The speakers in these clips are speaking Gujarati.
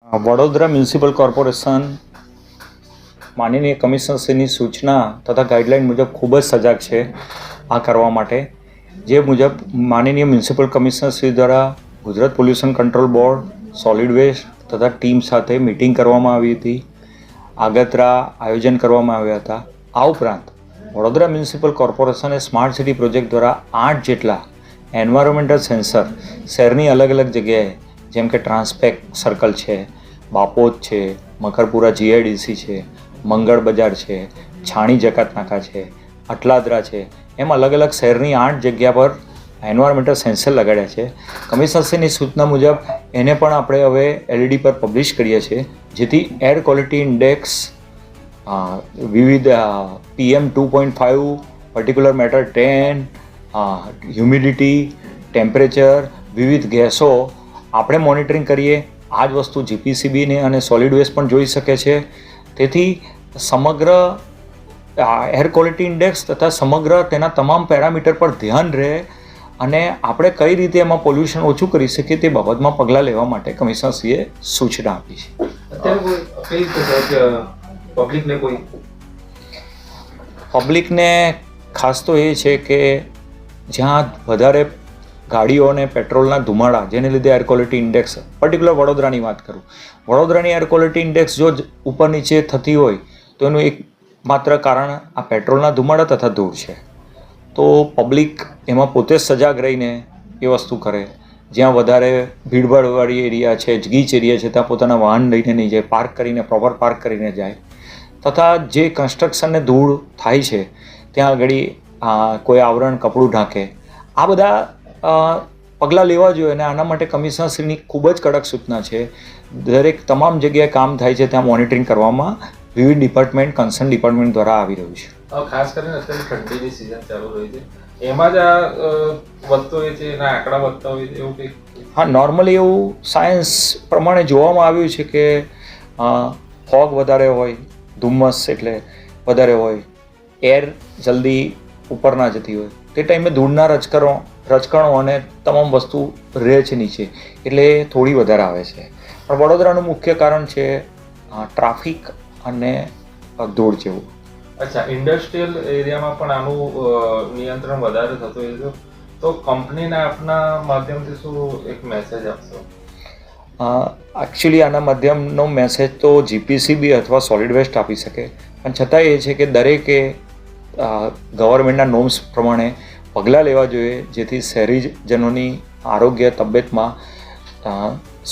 વડોદરા મ્યુનિસિપલ કોર્પોરેશન માનનીય કમિશનરશ્રીની સૂચના તથા ગાઈડલાઇન મુજબ ખૂબ જ સજાગ છે આ કરવા માટે. જે મુજબ માનનીય મ્યુનિસિપલ કમિશનરશ્રી દ્વારા Gujarat pollution control board, solid waste તથા ટીમ સાથે મિટિંગ કરવામાં આવી હતી. આગતરા આયોજન કરવામાં આવ્યા હતા. આ ઉપરાંત વડોદરા મ્યુનિસિપલ કોર્પોરેશને સ્માર્ટ સિટી પ્રોજેક્ટ દ્વારા 8 જેટલા એન્વાયરમેન્ટલ સેન્સર શહેરની અલગ અલગ જગ્યાએ, જેમ કે ટ્રાન્સપેક સર્કલ છે, બાપોદ છે, મકરપુરા GIDC છે, મંગળ બજાર છે, છાણી જકાત નાકા છે, અટલાદરા છે, એમ અલગ અલગ શહેરની 8 જગ્યા પર એન્વાયરમેન્ટલ સેન્સર લગાડ્યા છે. કમિશનરશ્રીની સૂચના મુજબ એને પણ આપણે હવે LED પર પબ્લિશ કરીએ છીએ, જેથી એર ક્વોલિટી ઇન્ડેક્સ, વિવિધ PM 2.5, particular matter 10, humidity, temperature, વિવિધ ગેસો આપણે મોનિટરિંગ કરીએ. આ જ વસ્તુ GPCB અને સોલિડ વેસ્ટ પણ જોઈ શકે છે. તેથી સમગ્ર એર ક્વોલિટી ઇન્ડેક્સ તથા સમગ્ર તેના તમામ પેરામીટર પર ધ્યાન રહે અને આપણે કઈ રીતે એમાં પોલ્યુશન ઓછું કરી શકીએ તે બાબતમાં પગલાં લેવા માટે કમિશનરશ્રીએ સૂચના આપી છે. પબ્લિકને ખાસ તો એ છે કે જ્યાં વધારે ગાડીઓ અને પેટ્રોલના ધુમાડા, જેને લીધે એર ક્વોલિટી ઇન્ડેક્સ, પર્ટિક્યુલર વડોદરાની વાત કરું, વડોદરાની એર ક્વોલિટી ઇન્ડેક્સ જો ઉપર નીચે થતી હોય તો એનું એક માત્ર કારણ આ પેટ્રોલના ધુમાડા તથા ધૂળ છે. તો પબ્લિક એમાં પોતે જ સજાગ રહીને એ વસ્તુ કરે. જ્યાં વધારે ભીડભાડવાળી એરિયા છે, ગીચ એરિયા છે, ત્યાં પોતાના વાહન લઈને નહીં જાય, પાર્ક કરીને, પ્રોપર પાર્ક કરીને જાય. તથા જે કન્સ્ટ્રક્શનને ધૂળ થાય છે ત્યાં આગળ કોઈ આવરણ, કપડું ઢાંકે, આ બધા પગલાં લેવા જોઈએ. અને આના માટે કમિશનરશ્રીની ખૂબ જ કડક સૂચના છે. દરેક તમામ જગ્યાએ કામ થાય છે ત્યાં મોનિટરિંગ કરવામાં વિવિધ ડિપાર્ટમેન્ટ, કન્સર્ન ડિપાર્ટમેન્ટ દ્વારા આવી રહ્યું છે. ખાસ કરીને અત્યારે ઠંડીની સિઝન ચાલુ રહી છે, એમાં જ આ વધતો હોય છે, એના આંકડા વધતા હોય છે એવું કંઈક? હા, નોર્મલી એવું સાયન્સ પ્રમાણે જોવામાં આવ્યું છે કે ફોગ વધારે હોય, ધુમ્મસ એટલે વધારે હોય, એર જલ્દી ઉપર ના જતી હોય, તે ટાઈમે ધૂળના રજકણો અને તમામ વસ્તુ રહે છે નીચે, એટલે થોડી વધારે આવે છે. પણ વડોદરાનું મુખ્ય કારણ છે ટ્રાફિક અને ધૂળ જેવું. અચ્છા, ઇન્ડસ્ટ્રીયલ એરિયામાં પણ આનું નિયંત્રણ વધારે થતું હોય છે, તો કંપનીને આપના માધ્યમથી શું એક મેસેજ આપશો? એકચ્યુઅલી આના માધ્યમનો મેસેજ તો GPCB અથવા સોલિડ વેસ્ટ આપી શકે, પણ છતાં એ છે કે દરેકે ગવર્મેન્ટના નોર્મ્સ પ્રમાણે પગલાં લેવા જોઈએ, જેથી શહેરીજનોની આરોગ્ય તબિયતમાં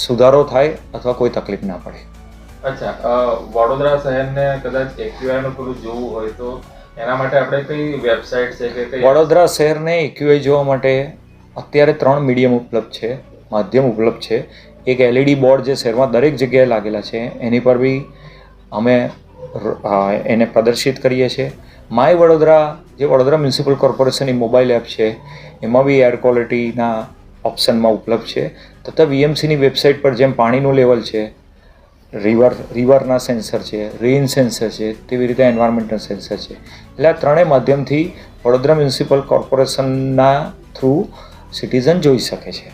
સુધારો થાય અથવા કોઈ તકલીફ ના પડે. અચ્છા, વડોદરા શહેરને કદાચ AQI પેલું જોવું હોય તો એના માટે આપણે કઈ વેબસાઇટ છે કે કઈ? વડોદરા શહેરને AQI જોવા માટે અત્યારે 3 મીડિયમ ઉપલબ્ધ છે, માધ્યમ ઉપલબ્ધ છે. એક LED બોર્ડ જે શહેરમાં દરેક જગ્યાએ લાગેલા છે, એની પર બી અમે એને પ્રદર્શિત કરીએ છીએ. માય વડોદરા, જે વડોદરા મ્યુનિસિપલ કોર્પોરેશનની મોબાઈલ એપ છે, એમાં બી એર ક્વોલિટીના ઓપ્શનમાં ઉપલબ્ધ છે. તથા VMCની વેબસાઇટ પર જેમ પાણીનું લેવલ છે, રિવરના સેન્સર છે, રેઇન સેન્સર છે, તેવી રીતે એન્વાયરમેન્ટલ સેન્સર છે. એટલે આ ત્રણેય માધ્યમથી વડોદરા મ્યુનિસિપલ કોર્પોરેશનના થ્રુ સિટીઝન જોઈ શકે છે.